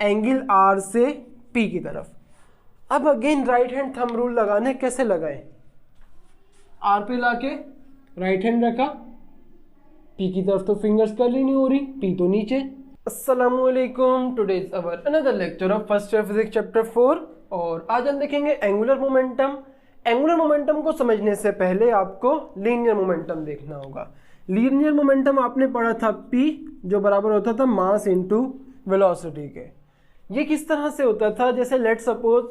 Angle are से P की तरफ। अब again right hand thumb rule लगाने, कैसे लगाएं? आर पे लाके राइट हैंड रखा, पी की तरफ तो फिंगर्स कर्ल ही नहीं हो रही, पी तो नीचे। अस्सलामुअलैकुम, today is our another lecture of first year physics chapter 4 और आज हम देखेंगे एंगुलर मोमेंटम। एंगुलर मोमेंटम को समझने से पहले आपको लीनियर मोमेंटम देखना होगा। लीनियर मोमेंटम आपने पढ़ा था P जो बराबर होता था मास इनटू वेलोसिटी के। ये किस तरह से होता था? जैसे लेट सपोज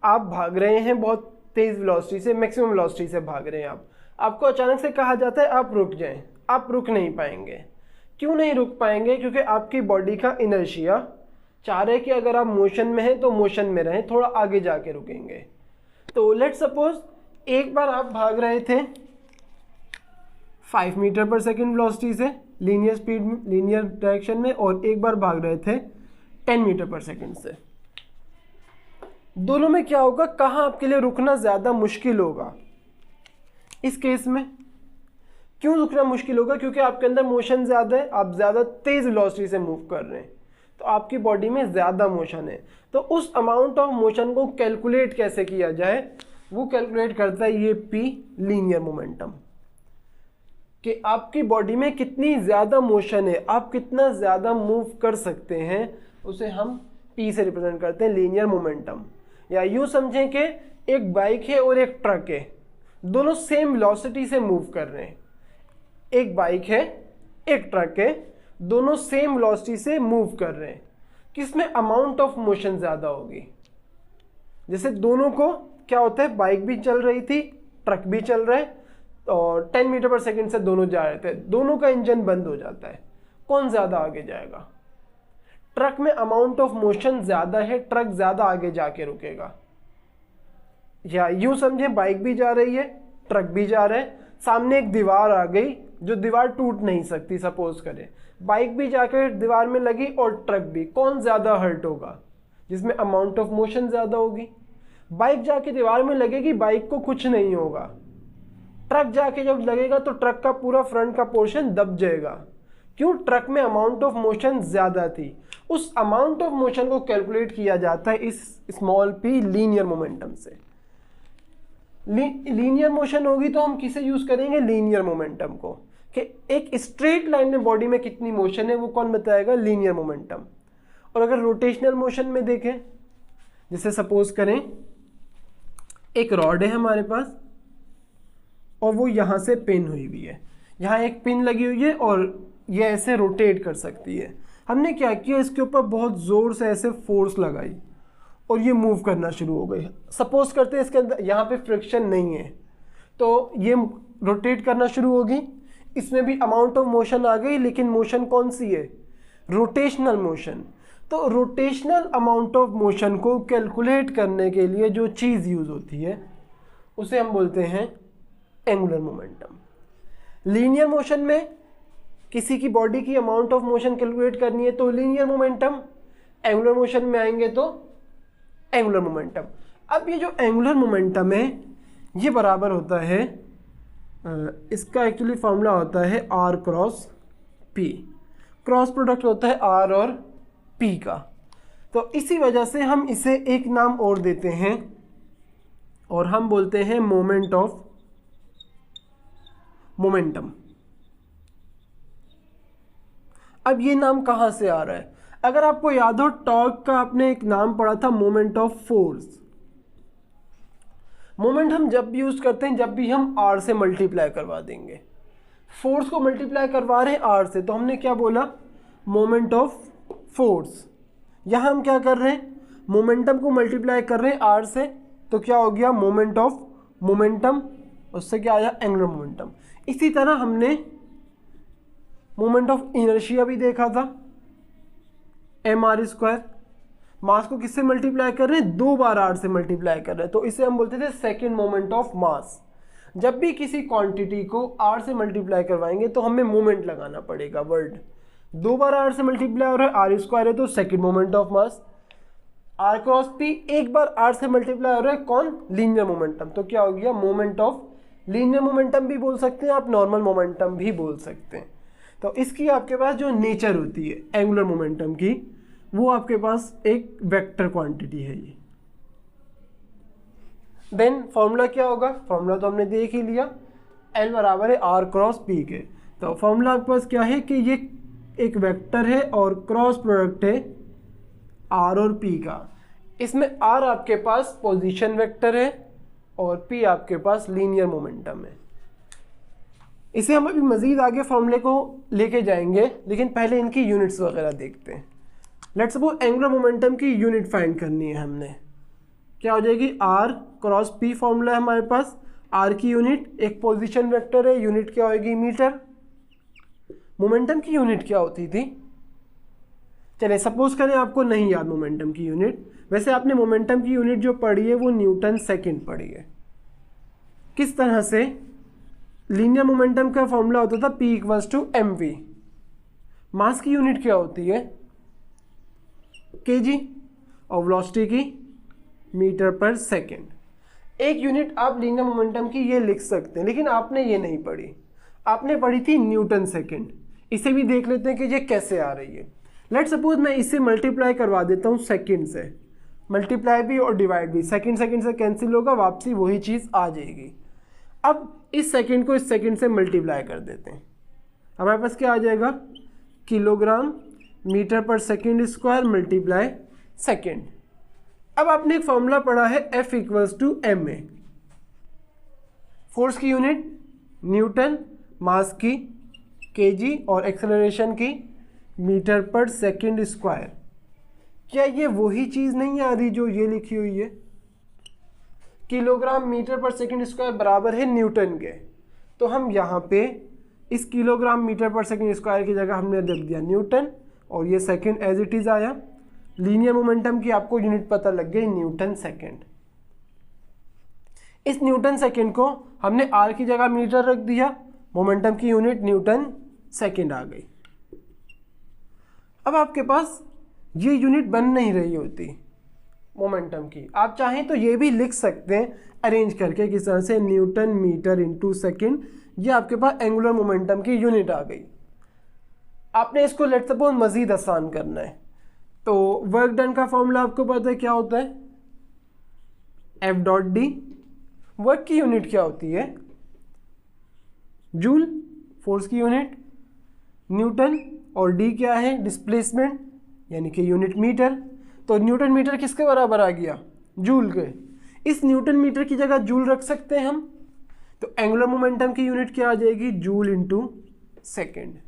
आप भाग रहे हैं बहुत तेज वेलोसिटी से, मैक्सिमम वेलोसिटी से भाग रहे हैं आपको अचानक से कहा जाता है आप रुक जाएं। आप रुक नहीं पाएंगे। क्यों नहीं रुक पाएंगे? क्योंकि आपकी बॉडी का इनर्शिया चाह रहे कि अगर आप मोशन में हैं तो मोशन में रहें, थोड़ा आगे जाके रुकेंगे। तो लेट सपोज एक बार आप भाग रहे थे 5 मीटर पर सेकेंड वेलोसिटी से लीनियर स्पीड में, लीनियर डायरेक्शन में, और एक बार भाग रहे थे 10 मीटर पर सेकेंड से। दोनों में क्या होगा? कहाँ आपके लिए रुकना ज़्यादा मुश्किल होगा? इस केस में क्यों रुकना मुश्किल होगा? क्योंकि आपके अंदर मोशन ज़्यादा है, आप ज़्यादा तेज़ वेलोसिटी से मूव कर रहे हैं, तो आपकी बॉडी में ज़्यादा मोशन है। तो उस अमाउंट ऑफ मोशन को कैलकुलेट कैसे किया जाए? वो कैलकुलेट करता है ये P लीनियर मोमेंटम, कि आपकी बॉडी में कितनी ज़्यादा मोशन है, आप कितना ज़्यादा मूव कर सकते हैं, उसे हम P से रिप्रेजेंट करते हैं लीनियर मोमेंटम। या यूँ समझें कि एक बाइक है और एक ट्रक है, दोनों सेम वेलोसिटी से मूव कर रहे हैं। एक बाइक है, एक ट्रक है, दोनों सेम वेलोसिटी से मूव कर रहे हैं। किसमें अमाउंट ऑफ मोशन ज़्यादा होगी? जैसे दोनों को क्या होता है, बाइक भी चल रही थी, ट्रक भी चल रहा है, और 10 मीटर पर सेकंड से दोनों जा रहे थे, दोनों का इंजन बंद हो जाता है, कौन ज़्यादा आगे जाएगा? ट्रक में अमाउंट ऑफ मोशन ज़्यादा है, ट्रक ज़्यादा आगे जाके रुकेगा। या यूँ समझें बाइक भी जा रही है, ट्रक भी जा रहा है, सामने एक दीवार आ गई जो दीवार टूट नहीं सकती, सपोज करें बाइक भी जाकर दीवार में लगी और ट्रक भी, कौन ज़्यादा हर्ट होगा? जिसमें अमाउंट ऑफ मोशन ज़्यादा होगी। बाइक जाके दीवार में लगेगी, बाइक को कुछ नहीं होगा। ट्रक जाके जब लगेगा तो ट्रक का पूरा फ्रंट का पोर्शन दब जाएगा। क्यों? ट्रक में अमाउंट ऑफ मोशन ज़्यादा थी। उस अमाउंट ऑफ मोशन को कैलकुलेट किया जाता है इस स्मॉल p लीनियर मोमेंटम से। लीनियर मोशन होगी तो हम किसे यूज़ करेंगे? लीनियर मोमेंटम को, कि एक स्ट्रेट लाइन में बॉडी में कितनी मोशन है वो कौन बताएगा? Linear momentum. और अगर रोटेशनल मोशन में देखें, जैसे सपोज करें एक रॉड है हमारे पास और वो यहाँ से पिन हुई हुई है, यहाँ एक पिन लगी हुई है और ये ऐसे रोटेट कर सकती है। हमने क्या किया, इसके ऊपर बहुत ज़ोर से ऐसे फोर्स लगाई और ये मूव करना शुरू हो गई। सपोज करते हैं इसके अंदर यहाँ पे फ्रिक्शन नहीं है तो ये रोटेट करना शुरू होगी। इसमें भी अमाउंट ऑफ मोशन आ गई, लेकिन मोशन कौन सी है? Rotational motion. तो रोटेशनल अमाउंट ऑफ मोशन को कैलकुलेट करने के लिए जो चीज़ यूज़ होती है उसे हम बोलते हैं एंगुलर मोमेंटम। लीनियर मोशन में किसी की बॉडी की अमाउंट ऑफ मोशन कैलकुलेट करनी है तो लीनियर मोमेंटम, एंगुलर मोशन में आएंगे तो एंगुलर मोमेंटम। अब ये जो एंगुलर मोमेंटम है ये बराबर होता है, इसका एक्चुअली फॉर्मूला होता है R cross P। Cross product होता है R और P का। तो इसी वजह से हम इसे एक नाम और देते हैं और हम बोलते हैं मोमेंट ऑफ मोमेंटम। अब ये नाम कहाँ से आ रहा है? अगर आपको याद हो टॉर्क का आपने एक नाम पढ़ा था, मोमेंट ऑफ फोर्स। मोमेंट हम जब भी यूज करते हैं जब भी हम R से मल्टीप्लाई करवा देंगे, फोर्स को मल्टीप्लाई करवा रहे हैं R से, तो हमने क्या बोला? Moment of force. यहाँ हम क्या कर रहे हैं? मोमेंटम को मल्टीप्लाई कर रहे हैं R से, तो क्या हो गया? Moment of momentum. उससे क्या आया? Angular momentum. इसी तरह हमने मोमेंट ऑफ इनर्शिया भी देखा था, mr²। मास को किससे मल्टीप्लाई कर रहे हैं? 2 बार R से मल्टीप्लाई कर रहे हैं, तो इसे हम बोलते थे सेकेंड मोमेंट ऑफ मास। जब भी किसी क्वांटिटी को R से मल्टीप्लाई करवाएंगे तो हमें मोमेंट लगाना पड़ेगा वर्ड। 2 बार R से मल्टीप्लाई हो रहा है, R² है तो second moment of mass. R cross P एक बार R से मल्टीप्लाई हो रहा है, कौन? Linear momentum. तो क्या हो गया? मोमेंट ऑफ लीनियर मोमेंटम भी बोल सकते हैं आप, नॉर्मल मोमेंटम भी बोल सकते हैं। तो इसकी आपके पास जो नेचर होती है एंगुलर मोमेंटम की, वो आपके पास एक वेक्टर क्वांटिटी है ये। देन फॉर्मूला क्या होगा, फॉर्मूला तो हमने देख ही लिया, L बराबर है R क्रॉस P के। तो फॉर्मूला आपके पास क्या है कि ये एक वेक्टर है और क्रॉस प्रोडक्ट है R और P का। इसमें R आपके पास पोजीशन वेक्टर है और P आपके पास लीनियर मोमेंटम है। इसे हम अभी मज़ीद आगे फॉर्मूले को लेके जाएंगे, लेकिन पहले इनकी यूनिट्स वगैरह देखते हैं। लेट्स सपोज एंगुलर मोमेंटम की यूनिट फाइंड करनी है हमने, क्या हो जाएगी, R क्रॉस P फॉर्मूला है हमारे पास। R की यूनिट एक पोजीशन वेक्टर है, यूनिट क्या होगी, मीटर। मोमेंटम की यूनिट क्या होती थी, चलिए सपोज करें आपको नहीं याद मोमेंटम की यूनिट, वैसे आपने मोमेंटम की यूनिट जो पढ़ी है वो न्यूटन सेकंड पढ़ी है। किस तरह से, लीनियर मोमेंटम का फॉर्मूला होता था P इक्वल्स टू mv। मास की यूनिट क्या होती है, kg, और वेलोसिटी की मीटर पर सेकेंड। एक यूनिट आप लीनियर मोमेंटम की ये लिख सकते हैं, लेकिन आपने ये नहीं पढ़ी, आपने पढ़ी थी न्यूटन सेकंड। इसे भी देख लेते हैं कि ये कैसे आ रही है। लेट्स सपोज मैं इसे मल्टीप्लाई करवा देता हूँ सेकंड से, मल्टीप्लाई भी और डिवाइड भी, सेकंड सेकंड से कैंसिल होगा, वापसी वही चीज़ आ जाएगी। अब इस सेकंड को इस सेकंड से मल्टीप्लाई कर देते हैं, हमारे पास क्या आ जाएगा, किलोग्राम मीटर पर सेकंड स्क्वायर मल्टीप्लाई सेकंड। अब आपने एक फॉर्मूला पढ़ा है F equals to ma। Force की यूनिट न्यूटन, मास की kg और एक्सेलरेशन की मीटर पर सेकंड स्क्वायर। क्या ये वही चीज़ नहीं आ रही जो ये लिखी हुई है, किलोग्राम मीटर पर सेकंड स्क्वायर बराबर है न्यूटन के। तो हम यहाँ पे इस किलोग्राम मीटर पर सेकंड स्क्वायर की जगह हमने लिख दिया न्यूटन, और ये सेकंड एज इट इज़ आया। लीनियर मोमेंटम की आपको यूनिट पता लग गई, न्यूटन सेकंड। इस न्यूटन सेकंड को हमने R की जगह मीटर रख दिया, मोमेंटम की यूनिट न्यूटन सेकंड आ गई। अब आपके पास ये यूनिट बन नहीं रही होती मोमेंटम की, आप चाहें तो ये भी लिख सकते हैं अरेंज करके किस तरह से, न्यूटन मीटर इंटू सेकेंड, ये आपके पास एंगुलर मोमेंटम की यूनिट आ गई। आपने इसको लेट्स सपोज मज़ीद आसान करना है, तो वर्क डन का फॉर्मूला आपको पता है क्या होता है, F डॉट डी। वर्क की यूनिट क्या होती है, जूल। फोर्स की यूनिट न्यूटन, और डी क्या है, डिस्प्लेसमेंट यानी कि यूनिट मीटर। तो न्यूटन मीटर किसके बराबर आ गया, जूल के। इस न्यूटन मीटर की जगह जूल रख सकते हैं हम, तो एंगुलर मोमेंटम की यूनिट क्या आ जाएगी, जूल इंटू सेकेंड।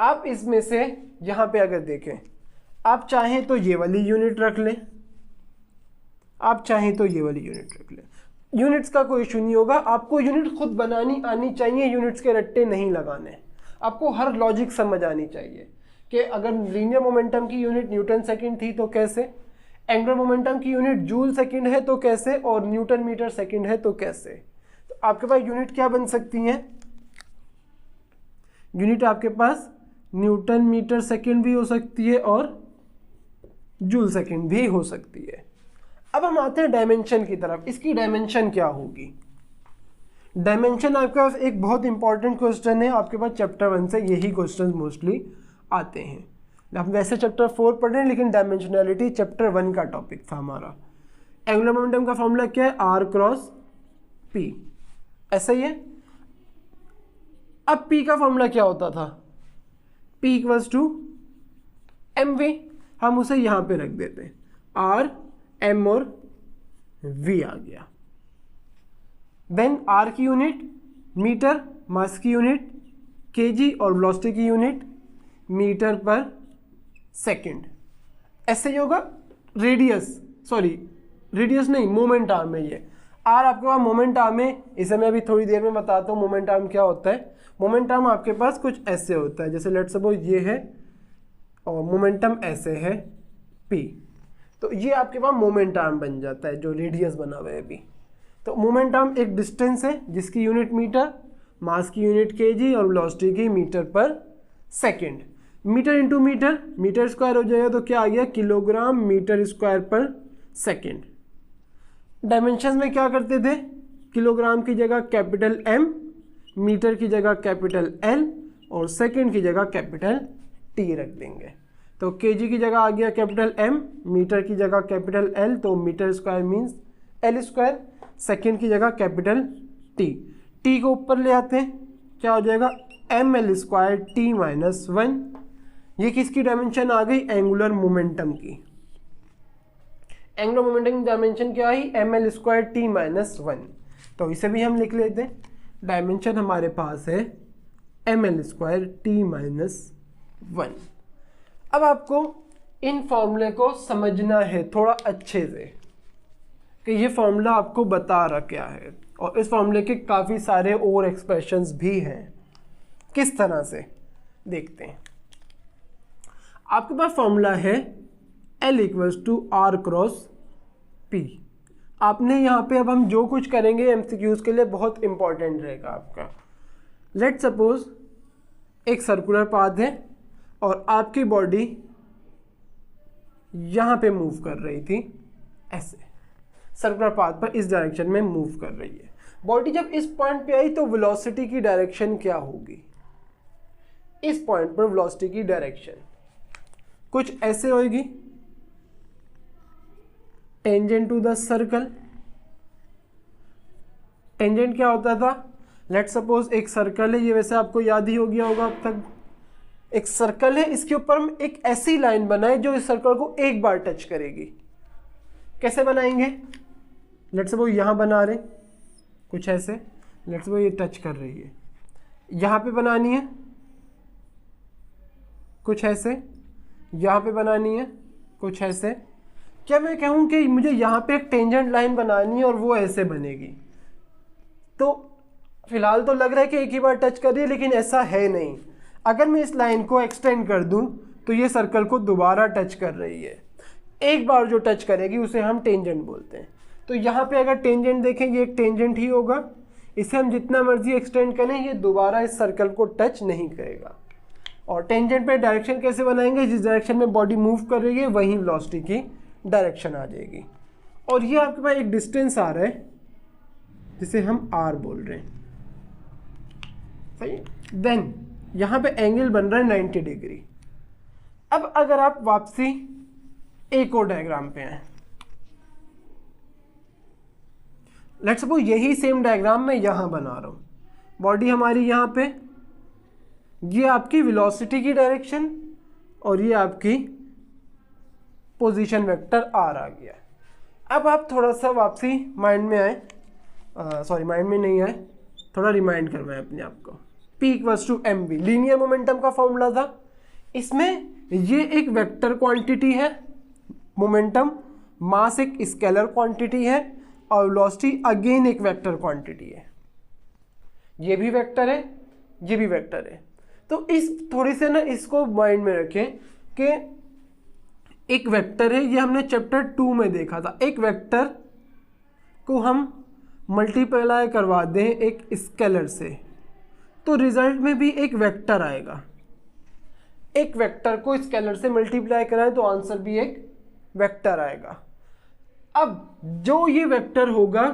आप इसमें से यहाँ पे अगर देखें, आप चाहें तो ये वाली यूनिट रख लें, आप चाहें तो ये वाली यूनिट रख लें, यूनिट्स का कोई इशू नहीं होगा। आपको यूनिट खुद बनानी आनी चाहिए, यूनिट्स के रट्टे नहीं लगाने। आपको हर लॉजिक समझ आनी चाहिए कि अगर लीनियर मोमेंटम की यूनिट न्यूटन सेकंड थी तो कैसे, एंगुलर मोमेंटम की यूनिट जूल सेकंड है तो कैसे, और न्यूटन मीटर सेकंड है तो कैसे। तो आपके पास यूनिट क्या बन सकती हैं, यूनिट आपके पास न्यूटन मीटर सेकंड भी हो सकती है और जूल सेकंड भी हो सकती है। अब हम आते हैं डायमेंशन की तरफ। इसकी डायमेंशन क्या होगी, डायमेंशन आपके पास एक बहुत इंपॉर्टेंट क्वेश्चन है, आपके पास चैप्टर 1 से यही क्वेश्चन मोस्टली आते हैं। हम वैसे चैप्टर 4 पढ़ रहे हैं, लेकिन डायमेंशनैलिटी चैप्टर 1 का टॉपिक था हमारा। एंगुलर मोमेंटम का फॉर्मूला क्या है, R क्रॉस P, ऐसा ही है। अब P का फॉर्मूला क्या होता था, P इक्वल्स टू mv, हम उसे यहाँ पे रख देते हैं, R m और v आ गया। देन R की यूनिट मीटर, मास की यूनिट kg और वेलोसिटी की यूनिट मीटर पर सेकंड। ऐसे ही होगा रेडियस, सॉरी रेडियस नहीं, मोमेंट आर्म है ये। R आपके पास मोमेंट आर्म है, इसे मैं अभी थोड़ी देर में बताता हूँ मोमेंट आर्म क्या होता है। मोमेंट आर्म आपके पास कुछ ऐसे होता है, जैसे लेट्स सपोज ये है और मोमेंटम ऐसे है P, तो ये आपके पास मोमेंट आर्म बन जाता है जो रेडियस बना हुआ है अभी। तो मोमेंट आर्म एक डिस्टेंस है जिसकी यूनिट मीटर, मास की यूनिट kg और वेलोसिटी की मीटर पर second. Metre into metre, metre square हो जाएगा तो क्या आ गया, किलोग्राम मीटर स्क्वायर पर सेकंड। डायमेंशन में क्या करते थे, किलोग्राम की जगह कैपिटल M, मीटर की जगह कैपिटल L और सेकंड की जगह कैपिटल T रख देंगे। तो केजी की जगह आ गया कैपिटल M, मीटर की जगह कैपिटल L, तो metre square means L square. Second की जगह कैपिटल T, T को ऊपर ले आते हैं, क्या हो जाएगा ml स्क्वायर T माइनस 1। ये किसकी डायमेंशन आ गई, एंगुलर मोमेंटम की। एंगुलर मोमेंटम की डायमेंशन क्या आई, ml स्क्वायर T माइनस 1। तो इसे भी हम लिख लेते हैं, डायमेंशन हमारे पास है ml स्क्वायर T माइनस 1। अब आपको इन फॉर्मूले को समझना है थोड़ा अच्छे से कि ये फॉर्मूला आपको बता रहा क्या है, और इस फॉर्मूले के काफ़ी सारे और एक्सप्रेशंस भी हैं। किस तरह से देखते हैं। आपके पास फॉर्मूला है L equals to R cross P। आपने यहाँ पे अब हम जो कुछ करेंगे एमसीक्यूज के लिए बहुत इंपॉर्टेंट रहेगा आपका। लेट सपोज एक सर्कुलर पाथ है और आपकी बॉडी यहाँ पे मूव कर रही थी, ऐसे सर्कुलर पाथ पर इस डायरेक्शन में मूव कर रही है। बॉडी जब इस पॉइंट पे आई तो वेलोसिटी की डायरेक्शन क्या होगी, इस पॉइंट पर वेलोसिटी की डायरेक्शन कुछ ऐसे होगी, tangent to the circle. Tangent क्या होता था, लेट सपोज एक सर्कल है, ये वैसे आपको याद ही हो गया होगा अब तक। एक सर्कल है, इसके ऊपर हम एक ऐसी लाइन बनाए जो इस सर्कल को एक बार टच करेगी। कैसे बनाएंगे, लेट सपोज यहां बना रहे कुछ ऐसे, लेट सपोज ये टच कर रही है, यहां पे बनानी है कुछ ऐसे, यहां पे बनानी है कुछ ऐसे। क्या मैं कहूं कि मुझे यहां पे एक टेंजेंट लाइन बनानी है और वो ऐसे बनेगी, तो फिलहाल तो लग रहा है कि एक ही बार टच कर रही है, लेकिन ऐसा है नहीं। अगर मैं इस लाइन को एक्सटेंड कर दूं तो ये सर्कल को दोबारा टच कर रही है। एक बार जो टच करेगी उसे हम टेंजेंट बोलते हैं। तो यहाँ पे अगर टेंजेंट देखें, ये एक टेंजेंट ही होगा, इसे हम जितना मर्जी एक्सटेंड करें ये दोबारा इस सर्कल को टच नहीं करेगा। और टेंजेंट पे डायरेक्शन कैसे बनाएंगे, जिस डायरेक्शन में बॉडी मूव कर रही है वहीं वेलोसिटी की डायरेक्शन आ जाएगी। और ये आपके पास एक डिस्टेंस आ रहा है जिसे हम r बोल रहे हैं, सही। देन यहाँ पे एंगल बन रहा है 90 डिग्री। अब अगर आप वापसी एक और डायग्राम पे हैं, लेट्स सपोज यही सेम डायग्राम मैं यहाँ बना रहा हूँ, बॉडी हमारी यहाँ पे, ये आपकी वेलोसिटी की डायरेक्शन और ये आपकी पोजीशन वेक्टर r आ गया। अब आप थोड़ा सा वापसी माइंड में आए, सॉरी माइंड में नहीं आए, थोड़ा रिमाइंड करवाएं अपने आप को। P equals to mv linear momentum का फॉर्मूला था। इसमें ये एक वेक्टर क्वांटिटी है मोमेंटम, मास एक स्केलर क्वांटिटी है और वेलोसिटी अगेन एक वेक्टर क्वांटिटी है। ये भी वेक्टर है, ये भी वेक्टर है। तो इस थोड़ी से ना इसको माइंड में रखें कि एक वेक्टर है, ये हमने चैप्टर 2 में देखा था। एक वेक्टर को हम मल्टीप्लाई करवा दें एक स्केलर से तो रिजल्ट में भी एक वेक्टर आएगा। एक वेक्टर को स्केलर से मल्टीप्लाई कराएं तो आंसर भी एक वेक्टर आएगा। अब जो ये वेक्टर होगा,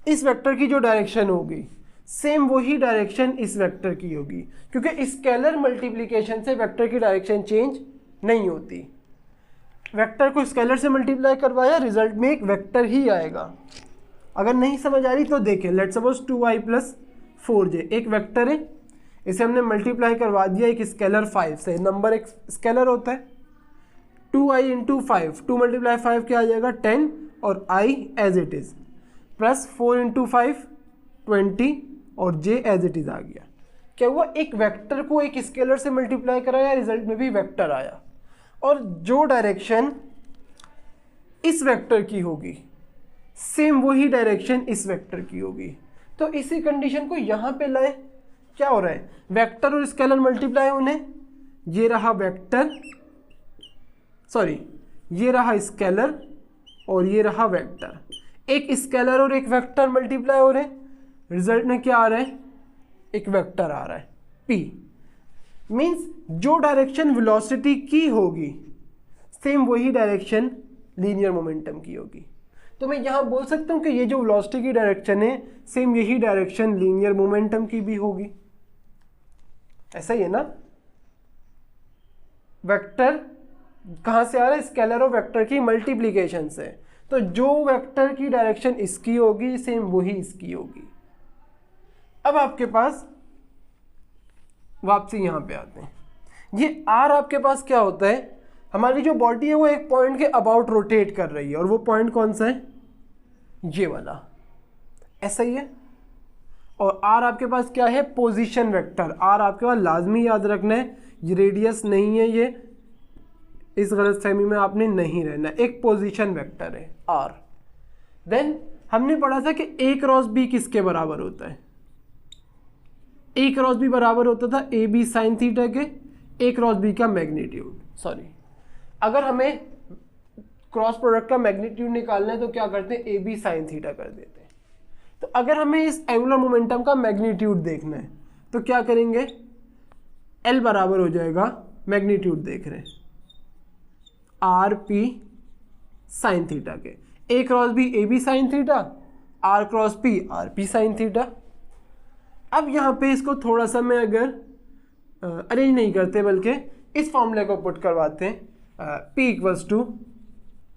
इस वेक्टर की जो डायरेक्शन होगी सेम वही डायरेक्शन इस वेक्टर की होगी, क्योंकि स्केलर मल्टीप्लिकेशन से वेक्टर की डायरेक्शन चेंज नहीं होती। वेक्टर को स्केलर से मल्टीप्लाई करवाया, रिजल्ट में एक वेक्टर ही आएगा। अगर नहीं समझ आ रही तो देखें, let's suppose 2i plus 4j एक वेक्टर है, इसे हमने मल्टीप्लाई करवा दिया एक स्केलर 5 से। नंबर एक स्केलर होता है, 2i इंटू 5, 2 मल्टीप्लाई 5 क्या आ जाएगा 10 और i as it is, plus 4 into 5 20 और j एज इट इज़ आ गया। क्या हुआ, एक वेक्टर को एक स्केलर से मल्टीप्लाई कराया, रिजल्ट में भी वेक्टर आया। और जो डायरेक्शन इस वेक्टर की होगी सेम वही डायरेक्शन इस वेक्टर की होगी। तो इसी कंडीशन को यहाँ पे लाए, क्या हो रहा है, वेक्टर और स्केलर मल्टीप्लाई होने, ये रहा वेक्टर, सॉरी ये रहा स्केलर और ये रहा वेक्टर। एक स्केलर और एक वेक्टर मल्टीप्लाई हो रहे, रिजल्ट में क्या आ रहा है, एक वेक्टर आ रहा है P। मीन्स जो डायरेक्शन वेलोसिटी की होगी सेम वही डायरेक्शन लीनियर मोमेंटम की होगी। तो मैं यहाँ बोल सकता हूँ कि ये जो वेलोसिटी की डायरेक्शन है सेम यही डायरेक्शन लीनियर मोमेंटम की भी होगी। ऐसा ही है ना, वेक्टर कहाँ से आ रहा है, स्केलर और वेक्टर की मल्टीप्लीकेशन से। तो जो वेक्टर की डायरेक्शन इसकी होगी सेम वही इसकी होगी। अब आपके पास वापसी यहाँ पे आते हैं, ये आर आपके पास क्या होता है, हमारी जो बॉडी है वो एक पॉइंट के अबाउट रोटेट कर रही है, और वो पॉइंट कौन सा है, ये वाला, ऐसा ही है। और आर आपके पास क्या है, पोजीशन वेक्टर। आर आपके पास लाजमी याद रखना है, ये रेडियस नहीं है, ये इस गलतफहमी में आपने नहीं रहना, एक पोजीशन वेक्टर है आर। देन हमने पढ़ा था कि ए क्रॉस बी किसके बराबर होता है, ए क्रॉस बी बराबर होता था ए बी साइन थीटा के, ए क्रॉस बी का मैग्नीट्यूड, सॉरी अगर हमें क्रॉस प्रोडक्ट का मैग्नीट्यूड निकालना है तो क्या करते हैं, ए बी साइन थीटा कर देते हैं। तो अगर हमें इस एंगुलर मोमेंटम का मैग्नीट्यूड देखना है तो क्या करेंगे, एल बराबर हो जाएगा, मैग्नीट्यूड देख रहे हैं आर पी साइन थीटा के, a cross b a b sine theta, r cross p r p sine theta. अब यहाँ पे इसको थोड़ा सा मैं अगर अरेंज नहीं करते बल्कि इस फॉर्मूले को पुट करवाते हैं, P equals to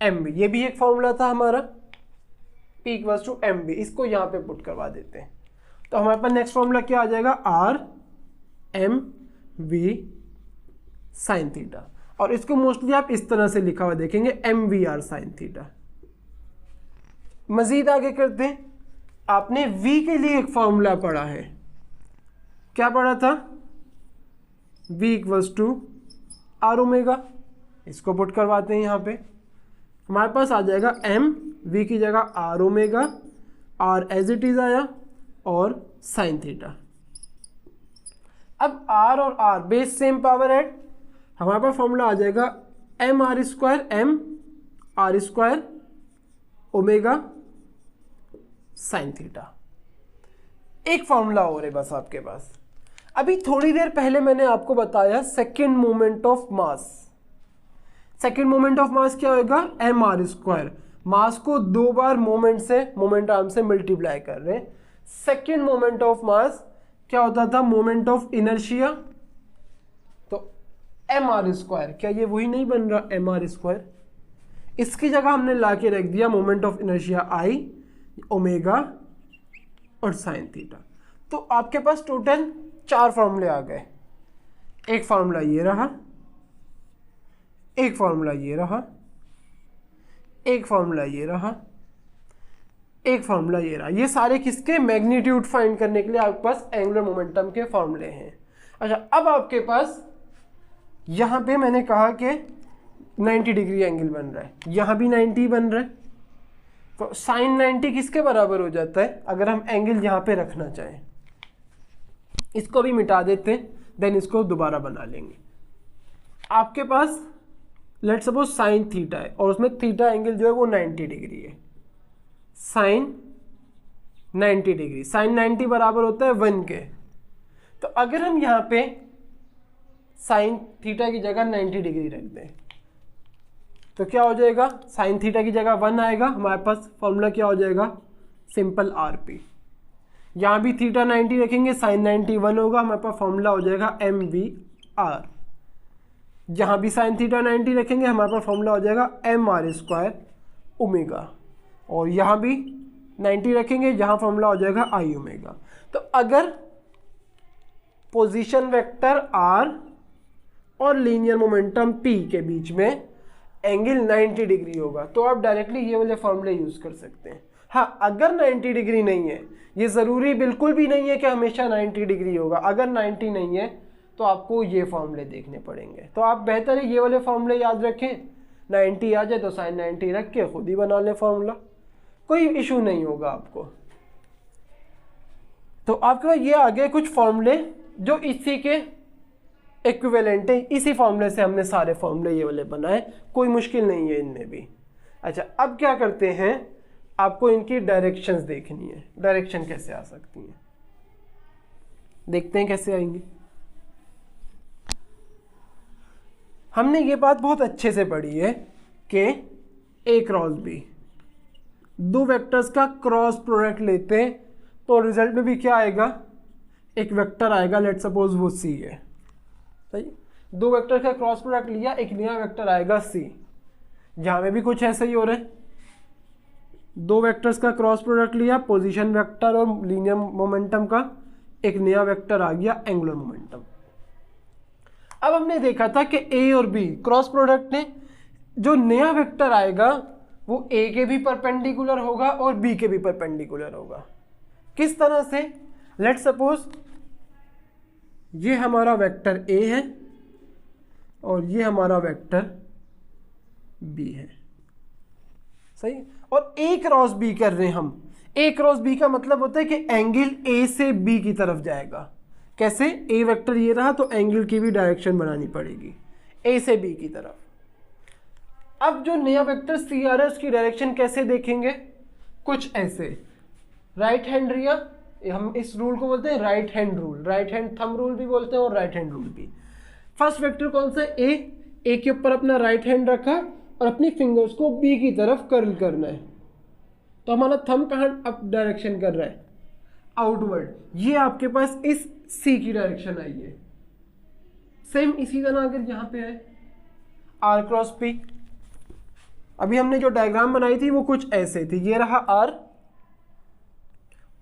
M B, ये भी एक फॉर्मूला था हमारा, P equals to M B, इसको यहाँ पे पुट करवा देते हैं। तो हमारे पास नेक्स्ट फॉर्मूला क्या आ जाएगा, R M V sine theta, और इसको मोस्टली आप इस तरह से लिखा हुआ देखेंगे, m we are sine theta. मजीद आगे करते हैं, आपने V के लिए एक फॉर्मूला पढ़ा है, क्या पढ़ा था, V equals to R omega, इसको पुट करवाते हैं यहाँ पे, हमारे पास आ जाएगा m, V की जगह R omega, R as it is आया और साइन थीटा। अब R और R base same power add, हमारे पास फॉर्मूला आ जाएगा M R square, M R square omega sine theta. एक फॉर्मूला और है बस आपके पास। अभी थोड़ी देर पहले मैंने आपको बताया second moment of mass. Second moment of mass क्या होगा, एम आर स्क्वायर, मास को दो बार मोमेंट आर्म से मल्टीप्लाई कर रहे हैं। सेकेंड मोमेंट ऑफ मास क्या होता था, मोमेंट ऑफ इनर्शिया, तो एम आर स्क्वायर, क्या ये वही नहीं बन रहा एम आर स्क्वायर, इसकी जगह हमने ला के रख दिया moment of inertia I omega और साइन थीटा। तो आपके पास टोटल 4 फॉर्मूले आ गए, एक फॉर्मूला ये रहा, एक फॉर्मूला ये रहा, एक फॉर्मूला ये रहा, एक फॉर्मूला ये रहा। ये सारे किसके, मैग्नीट्यूड फाइंड करने के लिए आपके पास एंगुलर मोमेंटम के फॉर्मूले हैं। अच्छा, अब आपके पास यहाँ पे मैंने कहा कि 90 डिग्री एंगल बन रहा है, यहाँ भी 90 बन रहा है, तो साइन 90 किसके बराबर हो जाता है, अगर हम एंगल यहाँ पे रखना चाहें, इसको भी मिटा देते हैं, देन इसको दोबारा बना लेंगे। आपके पास लेट्स सपोज साइन थीटा है और उसमें थीटा एंगल जो है वो 90 डिग्री है, साइन 90 डिग्री, साइन 90 बराबर होता है 1 के। तो अगर हम यहाँ पे साइन थीटा की जगह 90 डिग्री रख दें तो क्या हो जाएगा, साइन थीटा की जगह 1 आएगा, हमारे पास फॉर्मूला क्या हो जाएगा, सिंपल आर पी। यहाँ भी थीटा 90 रखेंगे, साइन 90 1 होगा, हमारे पास फॉर्मूला हो जाएगा एम वी आर। जहाँ भी साइन थीटा 90 रखेंगे, हमारे पास फॉर्मूला हो जाएगा एम आर स्क्वायर ओमेगा, और यहाँ भी 90 रखेंगे, जहाँ फॉर्मूला हो जाएगा आई ओमेगा। तो अगर पोजीशन वेक्टर आर और लीनियर मोमेंटम पी के बीच में एंगल 90 डिग्री होगा तो आप डायरेक्टली ये वाले फॉर्मूले यूज़ कर सकते हैं। हाँ, अगर 90 डिग्री नहीं है, ये ज़रूरी बिल्कुल भी नहीं है कि हमेशा 90 डिग्री होगा, अगर 90 नहीं है तो आपको ये फॉर्मूले देखने पड़ेंगे। तो आप बेहतर है ये वाले फॉर्मूले याद रखें, 90 आ जाए तो साइन 90 रख के खुद ही बना लें फॉर्मूला, कोई इशू नहीं होगा आपको। तो आपके पास ये आ गए कुछ फॉर्मूले जो इसी के इक्विवेलेंट है, इसी फॉर्मूले से हमने सारे फॉर्मूले ये वाले बनाए, कोई मुश्किल नहीं है इनमें भी। अच्छा, अब क्या करते हैं, आपको इनकी डायरेक्शंस देखनी है, डायरेक्शन कैसे आ सकती हैं, देखते हैं कैसे आएंगी। हमने ये बात बहुत अच्छे से पढ़ी है कि ए क्रॉस बी, दो वेक्टर्स का क्रॉस प्रोडक्ट लेते हैं तो रिजल्ट में भी क्या आएगा, एक वेक्टर आएगा, लेट सपोज वो सी है, सही। दो वेक्टर का क्रॉस प्रोडक्ट लिया, एक नया वेक्टर आएगा सी। जहाँ में भी कुछ ऐसा ही हो रहा है, दो वेक्टर्स का क्रॉस प्रोडक्ट लिया, पोजीशन वेक्टर और लीनियर मोमेंटम का, एक नया वेक्टर आ गया एंगुलर मोमेंटम। अब हमने देखा था कि ए और बी क्रॉस प्रोडक्ट ने जो नया वेक्टर आएगा वो ए के भी परपेंडिकुलर होगा और बी के भी परपेंडिकुलर होगा। किस तरह से? लेट सपोज ये हमारा वेक्टर ए है और ये हमारा वेक्टर बी है, सही। और ए क्रॉस बी कर रहे हैं हम। ए क्रॉस बी का मतलब होता है कि एंगल ए से बी की तरफ जाएगा। कैसे? ए वेक्टर ये रहा तो एंगल की भी डायरेक्शन बनानी पड़ेगी ए से बी की तरफ। अब जो नया वेक्टर सी आ रहा है उसकी डायरेक्शन कैसे देखेंगे? कुछ ऐसे, राइट हैंड रिया, हम इस रूल को बोलते हैं right hand rule, right hand thumb rule भी बोलते हैं और राइट हैंड रूल भी। फर्स्ट वेक्टर कौन सा? ए के ऊपर अपना राइट हैंड रखा और अपनी फिंगर्स को बी की तरफ कर्ल करना है। तो हमारा थंब कहाँ अप डायरेक्शन कर रहा है? आउटवर्ड। ये आपके पास इस सी की डायरेक्शन आई है। सेम इसी तरह अगर यहाँ पे है आर क्रॉस पी, अभी हमने जो डायग्राम बनाई थी वो कुछ ऐसे थी। ये रहा आर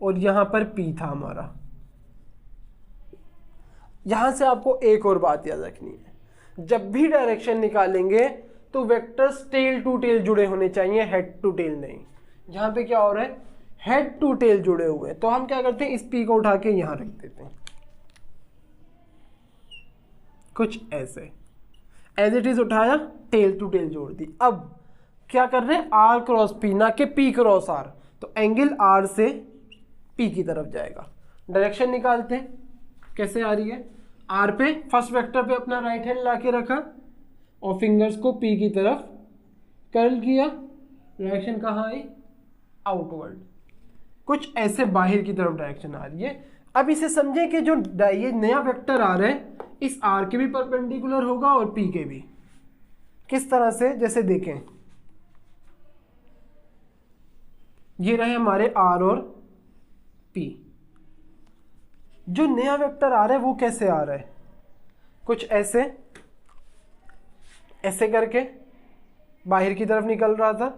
और यहां पर पी था हमारा। यहां से आपको एक और बात याद रखनी है, जब भी डायरेक्शन निकालेंगे तो वेक्टर्स टेल टू टेल जुड़े होने चाहिए, हेड टू टेल नहीं। यहां पे क्या हो रहा है? हेड टू टेल जुड़े हुए। तो हम क्या करते हैं, इस पी को उठा के यहां रख देते हैं, कुछ ऐसे, एज इट इज उठाया, टेल टू टेल जोड़ दी। अब क्या कर रहे हैं? आर क्रॉस पी, ना कि पी क्रॉस आर। तो एंगल आर से पी की तरफ जाएगा। डायरेक्शन निकालते हैं, कैसे आ रही है? आर पे फर्स्ट वेक्टर पे अपना राइट हैंड ला के रखा और फिंगर्स को पी की तरफ कर्ल किया। डायरेक्शन कहाँ आई? आउटवर्ड। कुछ ऐसे बाहर की तरफ डायरेक्शन आ रही है। अब इसे समझें कि जो ये नया वेक्टर आ रहा है इस आर के भी परपेंडिकुलर होगा और पी के भी। किस तरह से? जैसे देखें, ये रहे हमारे आर और पी। जो नया वेक्टर आ रहा है वो कैसे आ रहा है? कुछ ऐसे, ऐसे करके बाहर की तरफ निकल रहा था।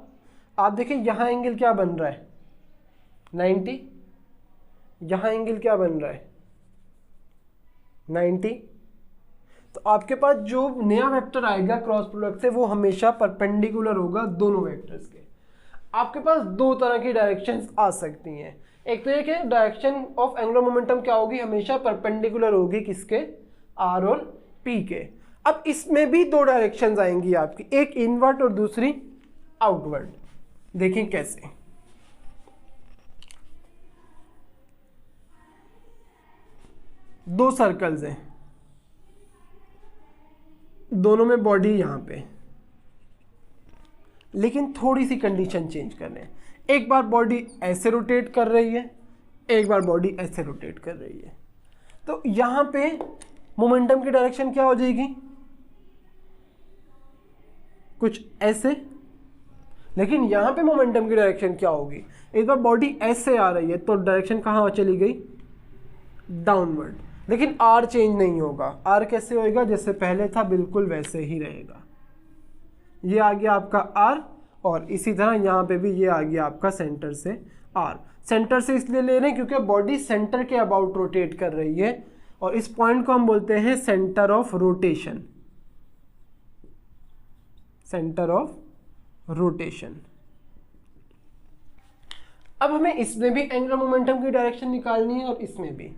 आप देखें यहां एंगल क्या बन रहा है? 90। यहां एंगल क्या बन रहा है? 90। तो आपके पास जो नया वेक्टर आएगा क्रॉस प्रोडक्ट से वो हमेशा परपेंडिकुलर होगा दोनों वेक्टर्स के। आपके पास दो तरह की डायरेक्शंस आ सकती हैं। एक तो ये कि डायरेक्शन ऑफ एंगुलर मोमेंटम क्या होगी? हमेशा परपेंडिकुलर होगी किसके? आर और पी के। अब इसमें भी दो डायरेक्शंस आएंगी आपकी, एक इनवर्ट और दूसरी आउटवर्ड। देखें कैसे। दो सर्कल्स हैं, दोनों में बॉडी यहां पे, लेकिन थोड़ी सी कंडीशन चेंज कर रहे हैं। एक बार बॉडी ऐसे रोटेट कर रही है, एक बार बॉडी ऐसे रोटेट कर रही है। तो यहां पे मोमेंटम की डायरेक्शन क्या हो जाएगी? कुछ ऐसे। लेकिन यहां पे मोमेंटम की डायरेक्शन क्या होगी? एक बार बॉडी ऐसे आ रही है तो डायरेक्शन कहां चली गई? डाउनवर्ड। लेकिन आर चेंज नहीं होगा। आर कैसे होएगा? जैसे पहले था बिल्कुल वैसे ही रहेगा। ये आ गया आपका आर और इसी तरह यहाँ पे भी ये आ गया आपका सेंटर से आर। सेंटर से इसलिए ले रहे हैं क्योंकि बॉडी सेंटर के अबाउट रोटेट कर रही है और इस पॉइंट को हम बोलते हैं centre of rotation. Centre of rotation. अब हमें इसमें भी एंगुलर मोमेंटम की डायरेक्शन निकालनी है और इसमें भी।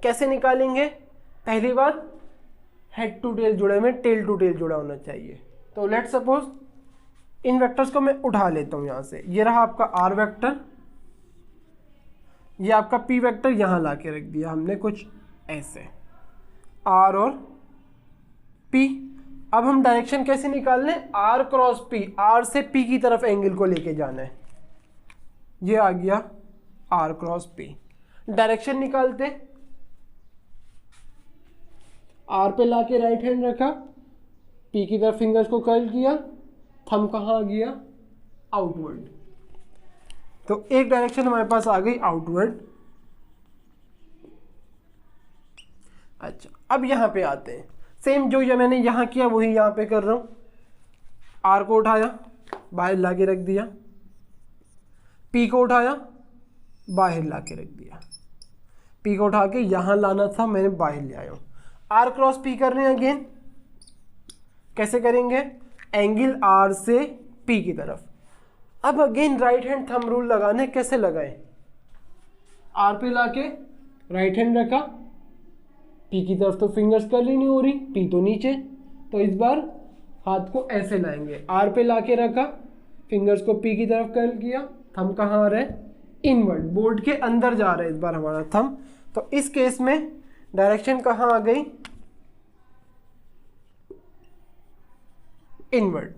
कैसे निकालेंगे? पहली बात, हेड टू टेल जुड़े में टेल टू टेल जुड़ा होना चाहिए। तो लेट सपोज इन वेक्टर्स को मैं उठा लेता हूं यहां से। ये रहा आपका आर वेक्टर, ये आपका पी वेक्टर यहां लाके रख दिया हमने कुछ ऐसे, आर और पी। अब हम डायरेक्शन कैसे निकालने? आर क्रॉस पी, आर से पी की तरफ एंगल को लेके जाना है। ये आ गया आर क्रॉस पी। डायरेक्शन निकालते, आर पे लाके राइट हैंड रखा, पी की तरफ फिंगर्स को कर्ल किया, थंब कहाँ आ गया? आउटवर्ड। तो एक डायरेक्शन हमारे पास आ गई आउटवर्ड। अच्छा, अब यहां पे आते हैं। सेम जो ये मैंने यहाँ किया वही यहाँ पे कर रहा हूँ। आर को उठाया, बाहर ला के रख दिया, पी को उठाया, बाहर ला के रख दिया, पी को उठा के यहाँ लाना था, मैंने बाहर ले आया हूँ। आर क्रॉस पी कर रहे हैं अगेन, कैसे करेंगे? एंगल आर से पी की तरफ। अब again right hand thumb rule लगाने, कैसे लगाएं? आर पे लाके राइट हैंड रखा, पी की तरफ तो फिंगर्स कर्ल ही नहीं हो रही, पी तो नीचे, तो इस बार हाथ को ऐसे लाएंगे। आर पे लाके रखा, फिंगर्स को पी की तरफ कर्ल किया, थंब कहाँ आ रहा है? इनवर्ड, बोर्ड के अंदर जा रहा है इस बार हमारा थंब। तो इस केस में डायरेक्शन कहाँ आ गई? इनवर्ड।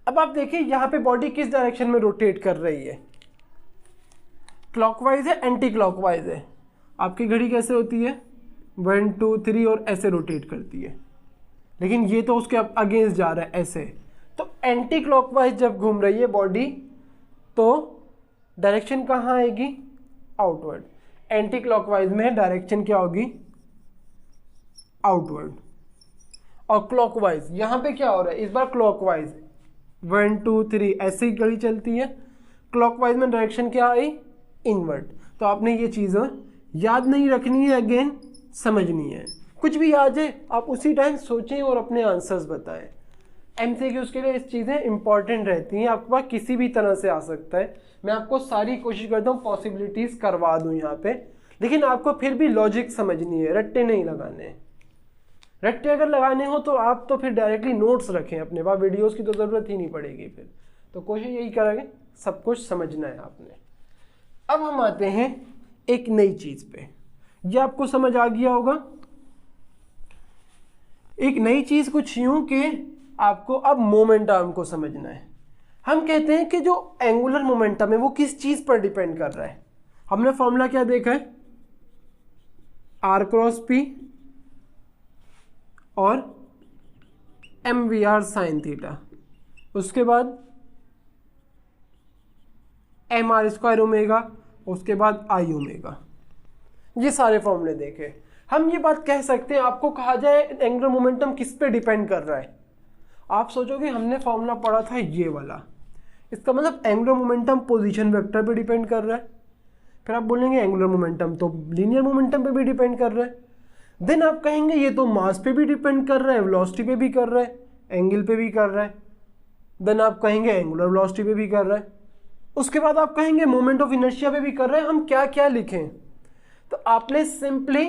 अब आप देखिए यहाँ पे बॉडी किस डायरेक्शन में रोटेट कर रही है? क्लॉकवाइज है, एंटी क्लॉकवाइज है? आपकी घड़ी कैसे होती है? 1 2 3 और ऐसे रोटेट करती है, लेकिन ये तो उसके अगेंस्ट जा रहा है ऐसे। तो एंटी क्लॉकवाइज जब घूम रही है बॉडी तो डायरेक्शन कहाँ आएगी? आउटवर्ड। एंटी क्लॉकवाइज में डायरेक्शन क्या होगी? आउटवर्ड। और क्लॉकवाइज यहाँ पे क्या हो रहा है इस बार? क्लॉकवाइज 1 2 3 ऐसे ही घड़ी चलती है। क्लॉकवाइज में डायरेक्शन क्या आई? इनवर्ड। तो आपने ये चीज़ें याद नहीं रखनी है, अगेन समझनी है। कुछ भी आ जाए आप उसी टाइम सोचें और अपने आंसर्स बताएं। एमसीक्यूज़ के लिए इस चीज़ें इंपॉर्टेंट रहती हैं, आपके पास किसी भी तरह से आ सकता है। मैं आपको सारी कोशिश करता हूँ पॉसिबिलिटीज़ करवा दूँ यहाँ पे, लेकिन आपको फिर भी लॉजिक समझनी है, रट्टे नहीं लगाने। रट्टे अगर लगाने हो तो आप तो फिर डायरेक्टली नोट्स रखें अपने पास, वीडियोस की तो ज़रूरत ही नहीं पड़ेगी फिर। तो कोशिश यही करेंगे, सब कुछ समझना है आपने। अब हम आते हैं एक नई चीज़ पे, ये आपको समझ आ गया होगा। एक नई चीज़ कुछ यूँ कि आपको अब मोमेंट आर्म को समझना है। हम कहते हैं कि जो एंगुलर मोमेंटम है वो किस चीज़ पर डिपेंड कर रहा है। हमने फॉर्मूला क्या देखा है? आर क्रॉस पी और M we are sine theta, उसके बाद एम आर स्क्वायर ओमेगा, उसके बाद आई ओमेगा। ये सारे फॉर्मूले देखे। हम ये बात कह सकते हैं, आपको कहा जाए एंगुलर मोमेंटम किस पे डिपेंड कर रहा है, आप सोचोगे हमने फॉर्मूला पढ़ा था ये वाला, इसका मतलब एंगुलर मोमेंटम पोजीशन वेक्टर पे डिपेंड कर रहा है। फिर आप बोलेंगे एंगुलर मोमेंटम तो लीनियर मोमेंटम पे भी डिपेंड कर रहा है। देन आप कहेंगे ये तो मास पे भी डिपेंड कर रहा है, वेलोसिटी पे भी कर रहा है, एंगल पे भी कर रहा है। देन आप कहेंगे एंगुलर वेलोसिटी पे भी कर रहा है। उसके बाद आप कहेंगे मोमेंट ऑफ इनर्शिया पे भी कर रहा है। हम क्या क्या लिखें? तो आपने सिंपली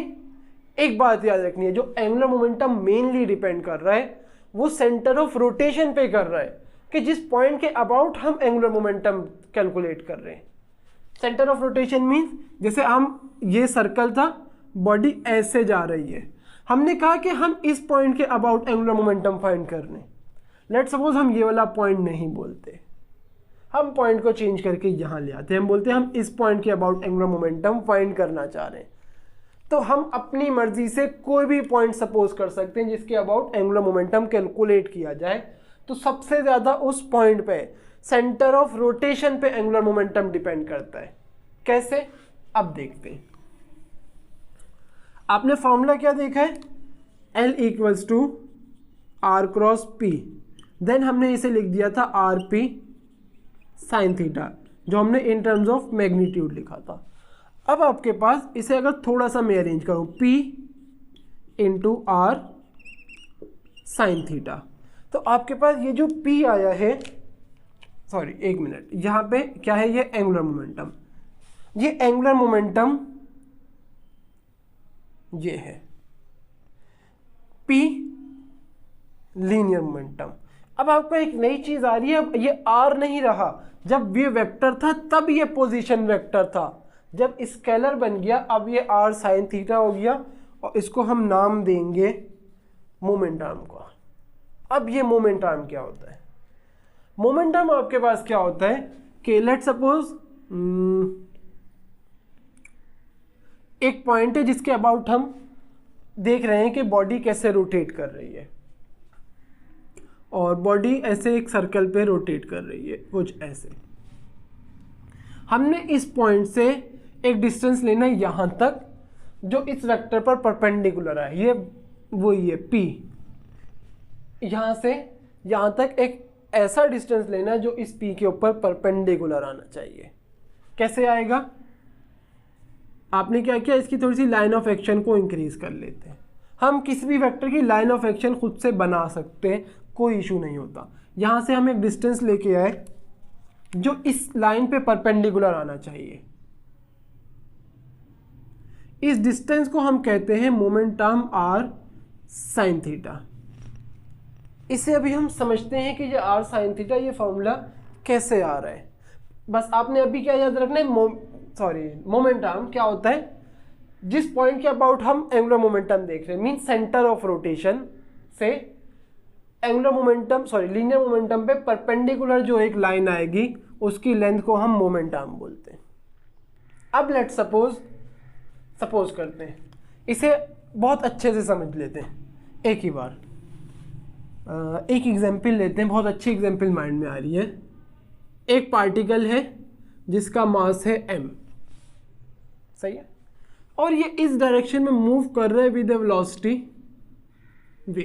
एक बात याद रखनी है, जो एंगुलर मोमेंटम मेनली डिपेंड कर रहा है वो सेंटर ऑफ रोटेशन पे कर रहा है, कि जिस पॉइंट के अबाउट हम एंगुलर मोमेंटम कैलकुलेट कर रहे हैं। सेंटर ऑफ रोटेशन मीन्स जैसे हम ये सर्कल था, बॉडी ऐसे जा रही है, हमने कहा कि हम इस पॉइंट के अबाउट एंगुलर मोमेंटम फाइंड कर रहे हैं। लेट्स सपोज हम ये वाला पॉइंट नहीं बोलते, हम पॉइंट को चेंज करके यहाँ ले आते हैं, हम बोलते हैं हम इस पॉइंट के अबाउट एंगुलर मोमेंटम फाइंड करना चाह रहे हैं। तो हम अपनी मर्जी से कोई भी पॉइंट सपोज कर सकते हैं जिसके अबाउट एंगुलर मोमेंटम कैलकुलेट किया जाए। तो सबसे ज़्यादा उस पॉइंट पे सेंटर ऑफ रोटेशन पे एंगुलर मोमेंटम डिपेंड करता है। कैसे? अब देखते हैं। आपने फॉर्मूला क्या देखा है? L equals to R cross P, then हमने इसे लिख दिया था आर पी साइन थीटा, जो हमने इन टर्म्स ऑफ मैग्नीट्यूड लिखा था। अब आपके पास इसे अगर थोड़ा सा मैं अरेंज करूं, P into R sine theta, तो आपके पास ये जो P आया है, सॉरी एक मिनट, यहाँ पे क्या है? ये एंगुलर मोमेंटम, ये एंगुलर मोमेंटम ये है, P लीनियर मोमेंटम। अब आपको एक नई चीज आ रही है, अब ये R नहीं रहा, जब ये वेक्टर था तब ये पोजीशन वेक्टर था, जब स्केलर बन गया अब ये r साइन थीटा हो गया, और इसको हम नाम देंगे मोमेंट आर्म को। अब ये मोमेंट आर्म क्या होता है? मोमेंट आर्म आपके पास क्या होता है कि लेट्स सपोज एक पॉइंट है जिसके अबाउट हम देख रहे हैं कि बॉडी कैसे रोटेट कर रही है, और बॉडी ऐसे एक सर्कल पे रोटेट कर रही है कुछ ऐसे। हमने इस पॉइंट से एक डिस्टेंस लेना है यहाँ तक जो इस वेक्टर पर परपेंडिकुलर है, ये वो ये P। यहाँ से यहाँ तक एक ऐसा डिस्टेंस लेना है जो इस पी के ऊपर परपेंडिकुलर आना चाहिए। कैसे आएगा? आपने क्या किया, इसकी थोड़ी सी लाइन ऑफ एक्शन को इंक्रीज कर लेते हैं। हम किसी भी वेक्टर की लाइन ऑफ एक्शन खुद से बना सकते हैं, कोई इशू नहीं होता। यहाँ से हम एक डिस्टेंस लेके आए जो इस लाइन पे परपेंडिकुलर आना चाहिए। इस डिस्टेंस को हम कहते हैं moment arm R sine theta. इसे अभी हम समझते हैं कि ये आर साइन थीटा ये फॉर्मूला कैसे आ रहा है। बस आपने अभी क्या याद रखना है, मोमेंट आर्म क्या होता है, जिस पॉइंट के अबाउट हम एंगुलर मोमेंटम देख रहे हैं, मीन सेंटर ऑफ रोटेशन से एंगुलर मोमेंटम लीनियर मोमेंटम पे परपेंडिकुलर जो एक लाइन आएगी उसकी लेंथ को हम मोमेंट आर्म बोलते हैं। अब लेट सपोज करते हैं, इसे बहुत अच्छे से समझ लेते हैं एक ही बार। एक एग्जाम्पल लेते हैं, बहुत अच्छी एग्जाम्पल माइंड में आ रही है। एक पार्टिकल है जिसका मास है m, सही है, और ये इस डायरेक्शन में मूव कर रहा है विद वेलोसिटी v।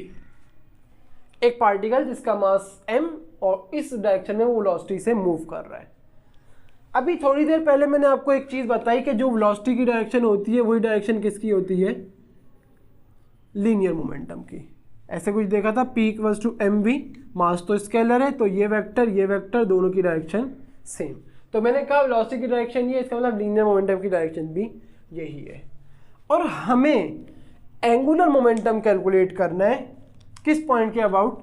एक पार्टिकल जिसका मास m और इस डायरेक्शन में वो वेलोसिटी से मूव कर रहा है। अभी थोड़ी देर पहले मैंने आपको एक चीज़ बताई कि जो वेलोसिटी की डायरेक्शन होती है वही डायरेक्शन किसकी होती है, लीनियर मोमेंटम की। ऐसे कुछ देखा था, P = mv, मास तो स्केलर है तो ये वेक्टर दोनों की डायरेक्शन सेम। तो मैंने कहा वेलोसिटी की डायरेक्शन ये, इसका मतलब लीनियर मोमेंटम की डायरेक्शन भी यही है। और हमें एंगुलर मोमेंटम कैलकुलेट करना है किस पॉइंट के अबाउट,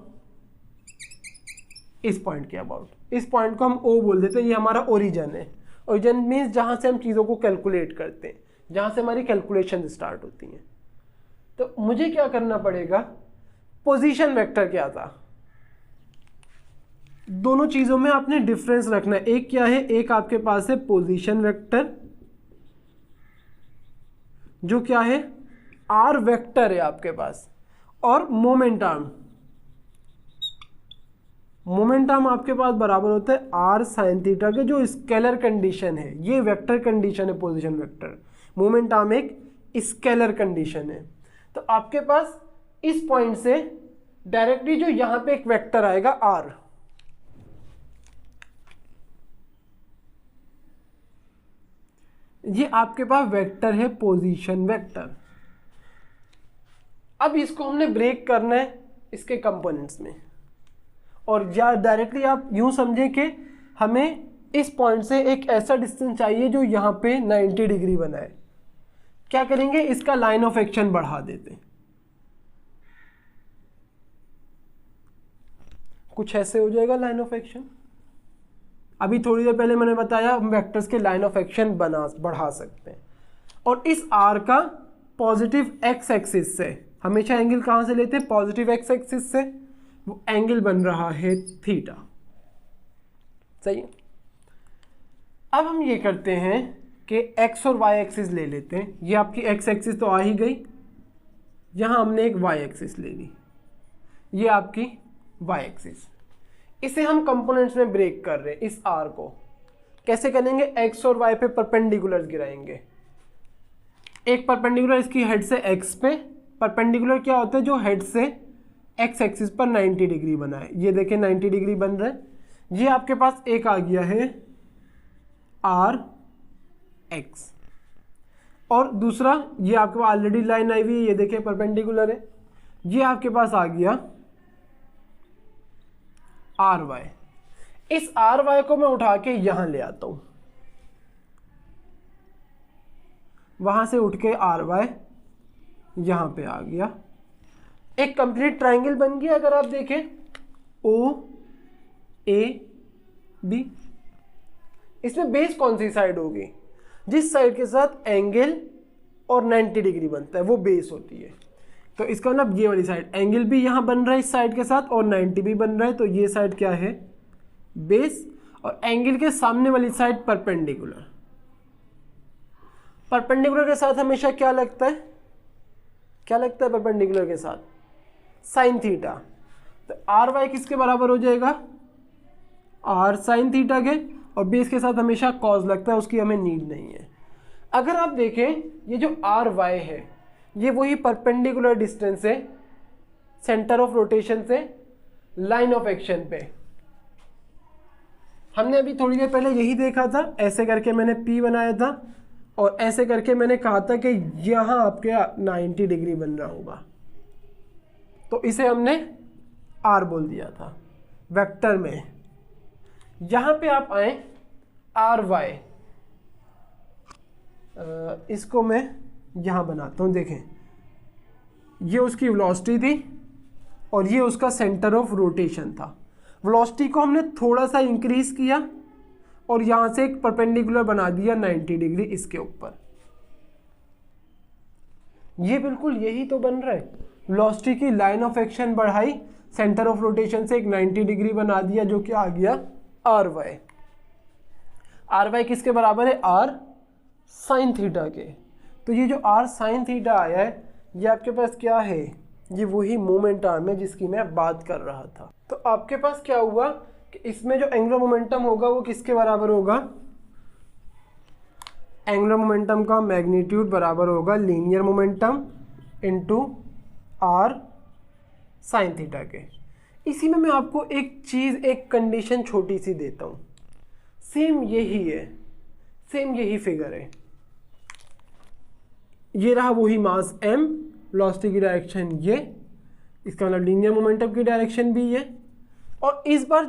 इस पॉइंट के अबाउट। इस पॉइंट को हम O बोल देते हैं, ये हमारा ओरिजिन है। ओरिजिन मीन्स जहाँ से हम चीज़ों को कैलकुलेट करते हैं, जहाँ से हमारी कैलकुलेशन स्टार्ट होती हैं। तो मुझे क्या करना पड़ेगा, पोजीशन वेक्टर क्या था, दोनों चीज़ों में आपने डिफरेंस रखना है। एक क्या है, एक आपके पास है पोजीशन वेक्टर जो क्या है आर वेक्टर है आपके पास, और मोमेंट आर्म आपके पास बराबर होता है आर साइन थीटा के, जो स्केलर कंडीशन है। ये वेक्टर कंडीशन है पोजीशन वेक्टर, मोमेंट आर्म एक स्केलर कंडीशन है। तो आपके पास इस पॉइंट से डायरेक्टली जो यहां पे एक वेक्टर आएगा आर, ये आपके पास वेक्टर है पोजीशन वेक्टर। अब इसको हमने ब्रेक करना है इसके कंपोनेंट्स में, और या डायरेक्टली आप यूं समझें कि हमें इस पॉइंट से एक ऐसा डिस्टेंस चाहिए जो यहां पे 90 डिग्री बनाए। क्या करेंगे, इसका लाइन ऑफ एक्शन बढ़ा देते हैं, कुछ ऐसे हो जाएगा लाइन ऑफ एक्शन। अभी थोड़ी देर पहले मैंने बताया हम वेक्टर्स के लाइन ऑफ एक्शन बढ़ा सकते हैं। और इस आर का पॉजिटिव एक्स एक्सिस से हमेशा एंगल कहां से लेते हैं, पॉजिटिव एक्स एक्सिस से, वो एंगल बन रहा है थीटा, सही है। अब हम ये करते हैं कि एक्स और वाई एक्सिस ले लेते हैं। ये आपकी एक्स एक्सिस तो आ ही गई, यहां हमने एक वाई एक्सिस ले ली, ये आपकी वाई एक्सिस। इसे हम कंपोनेंट्स में ब्रेक कर रहे हैं। इस आर को कैसे करेंगे, एक्स और वाई पे परपेंडिकुलर गिराएंगे। एक परपेंडिकुलर इसकी हेड से एक्स पे, परपेंडिकुलर क्या होता है, जो हेड से एक्स एक्सिस पर 90 डिग्री बनाए। ये देखें 90 डिग्री बन रहा है। ये आपके पास एक आ गया है आर एक्स, और दूसरा ये आपके पास ऑलरेडी लाइन आई हुई है, ये देखें परपेंडिकुलर है। ये आपके पास आ गया आर वाई। इस आर वाई को मैं उठा के यहां ले आता हूं, वहां से उठ के आर वाई यहां पे आ गया, एक कंप्लीट ट्राइंगल बन गया। अगर आप देखें ओ ए बी, इसमें बेस कौन सी साइड होगी, जिस साइड के साथ एंगल और 90 डिग्री बनता है वो बेस होती है। तो इसका मतलब ये वाली साइड, एंगल भी यहां बन रहा है इस साइड के साथ और 90 भी बन रहा है, तो ये साइड क्या है बेस, और एंगल के सामने वाली साइड परपेंडिकुलर। परपेंडिकुलर के साथ हमेशा क्या लगता है, क्या लगता है परपेंडिकुलर के साथ, साइन थीटा। तो आर वाई किसके बराबर हो जाएगा, आर साइन थीटा के, और बेस के साथ हमेशा कॉस लगता है, उसकी हमें नीड नहीं है। अगर आप देखें ये जो आर वाई है ये वही परपेंडिकुलर डिस्टेंस है सेंटर ऑफ रोटेशन से लाइन ऑफ एक्शन पे। हमने अभी थोड़ी देर पहले यही देखा था, ऐसे करके मैंने P बनाया था और ऐसे करके मैंने कहा था कि यहाँ आपके 90 डिग्री बन रहा होगा, तो इसे हमने R बोल दिया था वेक्टर में। यहाँ पे आप आए RY, इसको मैं यहाँ बनाता हूँ। देखें, ये उसकी वेलोसिटी थी और ये उसका सेंटर ऑफ रोटेशन था। वेलोसिटी को हमने थोड़ा सा इंक्रीज किया और यहाँ से एक परपेंडिकुलर बना दिया 90 डिग्री इसके ऊपर। ये बिल्कुल यही तो बन रहा है, वेलोसिटी की लाइन ऑफ एक्शन बढ़ाई, सेंटर ऑफ रोटेशन से एक 90 डिग्री बना दिया, जो कि आ गया RY। RY किसके बराबर है? R साइन थीटा के। तो ये जो R साइन थीटा आया है, ये आपके पास क्या है? ये वही मोमेंट आर्म है जिसकी मैं बात कर रहा था। तो आपके पास क्या हुआ कि इसमें जो एंगुलर मोमेंटम होगा वो किसके बराबर होगा? एंगुलर मोमेंटम का मैग्नीट्यूड बराबर होगा linear momentum into R sign theta के। इसी में मैं आपको एक चीज़, एक कंडीशन छोटी सी देता हूँ। सेम यही है, सेम यही फिगर है। ये रहा वही मास m, वेलोसिटी की डायरेक्शन ये, इसका मतलब लीनियर मोमेंटम की डायरेक्शन भी ये। और इस बार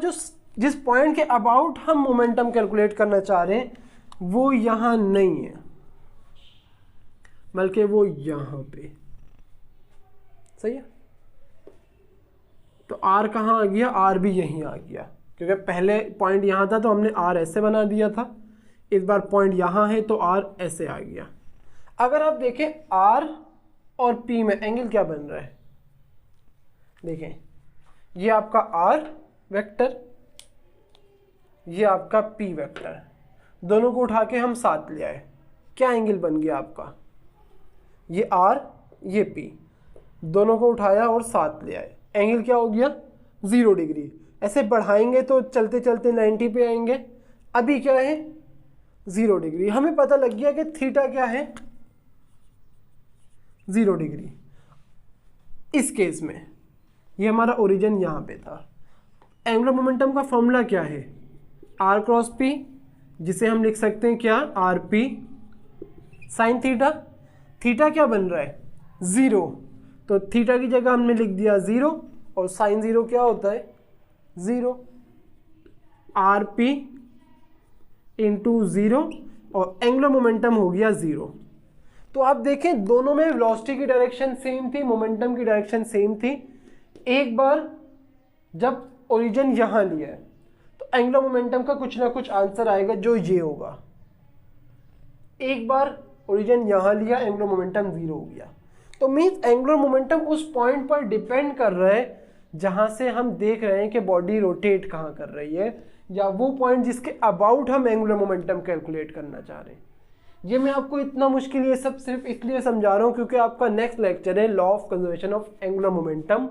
जिस पॉइंट के अबाउट हम मोमेंटम कैलकुलेट करना चाह रहे हैं वो यहाँ नहीं है, बल्कि वो यहाँ पे। सही है? तो R कहाँ आ गया? R भी यहीं आ गया, क्योंकि पहले पॉइंट यहाँ था तो हमने R ऐसे बना दिया था। इस बार पॉइंट यहाँ है तो R ऐसे आ गया। अगर आप देखें R और P में एंगल क्या बन रहा है, देखें, ये आपका R वेक्टर, ये आपका P वेक्टर, दोनों को उठा के हम साथ ले आए, क्या एंगल बन गया आपका? ये R, ये P, दोनों को उठाया और साथ ले आए, एंगल क्या हो गया? 0 डिग्री। ऐसे बढ़ाएंगे तो चलते चलते 90 पे आएंगे। अभी क्या है? 0 डिग्री। हमें पता लग गया कि थीटा क्या है? 0 डिग्री। इस केस में ये हमारा ओरिजिन यहाँ पे था। एंगुलर मोमेंटम का फॉर्मूला क्या है? R क्रॉस P, जिसे हम लिख सकते हैं क्या? RP sign theta. थीटा क्या बन रहा है? 0, तो थीटा की जगह हमने लिख दिया 0 और साइन 0 क्या होता है? 0। RP इंटू 0 और एंगुलर मोमेंटम हो गया 0। तो आप देखें दोनों में वेलोसिटी की डायरेक्शन सेम थी, मोमेंटम की डायरेक्शन सेम थी। एक बार जब ओरिजिन यहाँ लिया है तो एंगुलर मोमेंटम का कुछ ना कुछ आंसर आएगा जो ये होगा। एक बार ओरिजिन यहाँ लिया, एंगुलर मोमेंटम 0 हो गया। तो मीन्स एंगुलर मोमेंटम उस पॉइंट पर डिपेंड कर रहा है जहाँ से हम देख रहे हैं कि बॉडी रोटेट कहाँ कर रही है, या वो पॉइंट जिसके अबाउट हम एंगुलर मोमेंटम कैलकुलेट करना चाह रहे हैं। ये मैं आपको इतना मुश्किल ये सब सिर्फ इसलिए समझा रहा हूँ क्योंकि आपका नेक्स्ट लेक्चर है law of conservation of angular momentum,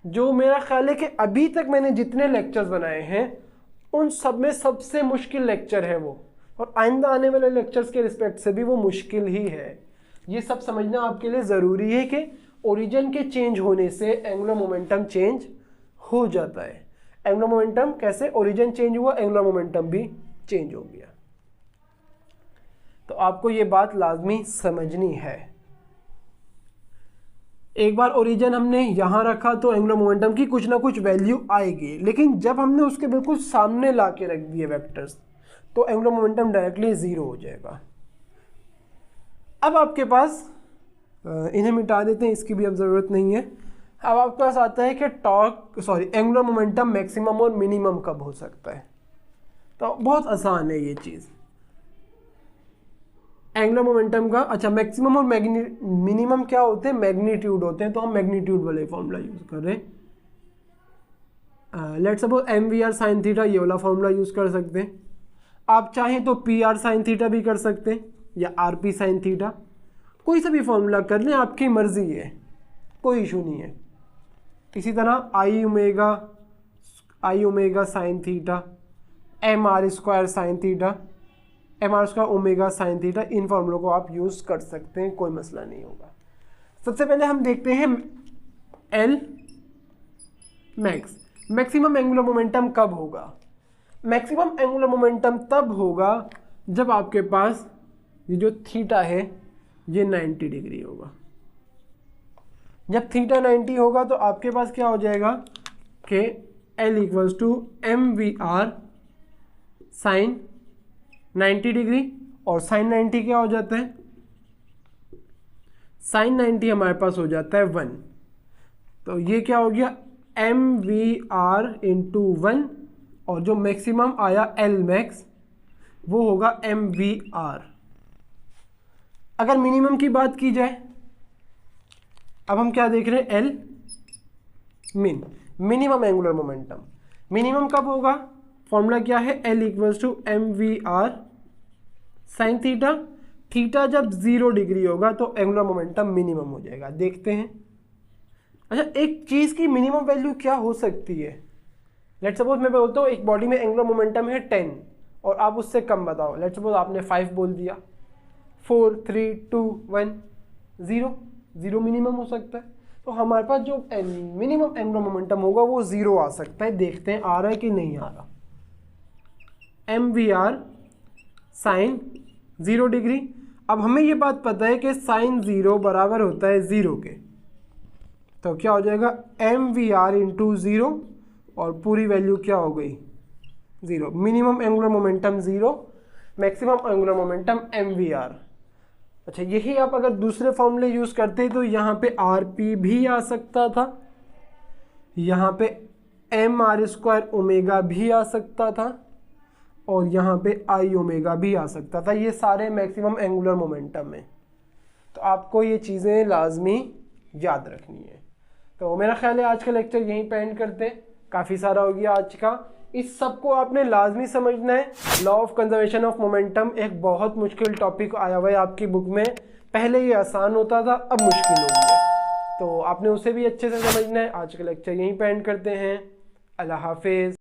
जो मेरा ख्याल है कि अभी तक मैंने जितने लेक्चर्स बनाए हैं उन सब में सबसे मुश्किल लेक्चर है वो, और आइंदा आने वाले लेक्चर्स के रिस्पेक्ट से भी वो मुश्किल ही है। ये सब समझना आपके लिए ज़रूरी है कि ओरिजिन के चेंज होने से एंगुलर मोमेंटम चेंज हो जाता है। एंगुलर मोमेंटम कैसे? ओरिजिन चेंज हुआ, एंगुलर मोमेंटम भी चेंज हो गया। तो आपको ये बात लाजमी समझनी है। एक बार ओरिजिन हमने यहाँ रखा तो एंगुलर मोमेंटम की कुछ ना कुछ वैल्यू आएगी, लेकिन जब हमने उसके बिल्कुल सामने ला के रख दिए वेक्टर्स तो एंगुलर मोमेंटम डायरेक्टली 0 हो जाएगा। अब आपके पास इन्हें मिटा देते हैं, इसकी भी अब ज़रूरत नहीं है। अब आपके पास आता है कि एंगुलर मोमेंटम मैक्सिमम और मिनिमम कब हो सकता है। तो बहुत आसान है ये चीज़। एंगुलर मोमेंटम का मैक्सिमम और मिनिमम क्या होते हैं? मैग्नीट्यूड होते हैं। तो हम मैग्नीट्यूड वाले फॉर्मूला यूज़ कर रहे हैं। Let's suppose MVR sine theta, ये वाला फॉर्मूला यूज़ कर सकते हैं। आप चाहें तो PR साइन थीटा भी कर सकते हैं या RP साइन थीटा, कोई सा भी फॉर्मूला कर लें, आपकी मर्जी है, कोई इशू नहीं है। इसी तरह I omega sine theta, MR square sine theta, MR square omega sine theta, इन फॉर्मूलों को आप यूज़ कर सकते हैं, कोई मसला नहीं होगा। सबसे पहले हम देखते हैं L max. Maximum angular momentum कब होगा? मैक्सिमम एंगुलर मोमेंटम तब होगा जब आपके पास ये जो थीटा है ये 90 डिग्री होगा। जब थीटा 90 होगा तो आपके पास क्या हो जाएगा कि L equals to MVR sine 90 degree, और साइन 90 क्या हो जाता है? साइन 90 हमारे पास हो जाता है 1, तो ये क्या हो गया MVR इंटू 1, और जो मैक्सिमम आया L मैक्स वो होगा MVR। अगर मिनिमम की बात की जाए, अब हम क्या देख रहे हैं? L मिन, मिनिमम एंगुलर मोमेंटम। मिनिमम कब होगा? फॉर्मूला क्या है? L equals to MVR sine theta. Theta जब 0 डिग्री होगा तो एंगुलर मोमेंटम मिनिमम हो जाएगा। देखते हैं। अच्छा, एक चीज़ की मिनिमम वैल्यू क्या हो सकती है? लेट्स सपोज मैं बोलता हूँ एक बॉडी में एंगुलर मोमेंटम है 10 और आप उससे कम बताओ। लेट्स सपोज आपने 5 बोल दिया, 4 3 2 1 0, 0 मिनिमम हो सकता है। तो हमारे पास जो मिनिमम एंगुलर मोमेंटम होगा वो 0 आ सकता है। देखते हैं आ रहा है कि नहीं आ रहा। MVR sine 0 degree. अब हमें ये बात पता है कि साइन 0 बराबर होता है 0 के, तो क्या हो जाएगा MVR इंटू 0, और पूरी वैल्यू क्या हो गई 0। Minimum angular momentum 0, maximum angular momentum MVR। अच्छा, यही आप अगर दूसरे फॉर्मूले यूज़ करते तो यहाँ पे RP भी आ सकता था, यहाँ पे MR² ओमेगा भी आ सकता था, और यहाँ पे I ओमेगा भी आ सकता था। ये सारे मैक्सिमम एंगुलर मोमेंटम है, तो आपको ये चीज़ें लाजमी याद रखनी है। तो मेरा ख्याल है आज का लेक्चर यहीं पे एंड करते हैं। काफ़ी सारा हो गया आज का। इस सब को आपने लाजमी समझना है। Law of conservation of momentum एक बहुत मुश्किल टॉपिक आया हुआ है आपकी बुक में। पहले ये आसान होता था, अब मुश्किल हो गया है, तो आपने उसे भी अच्छे से समझना है। आज का लेक्चर यहीं पे एंड करते हैं। अल्लाह हाफिज़।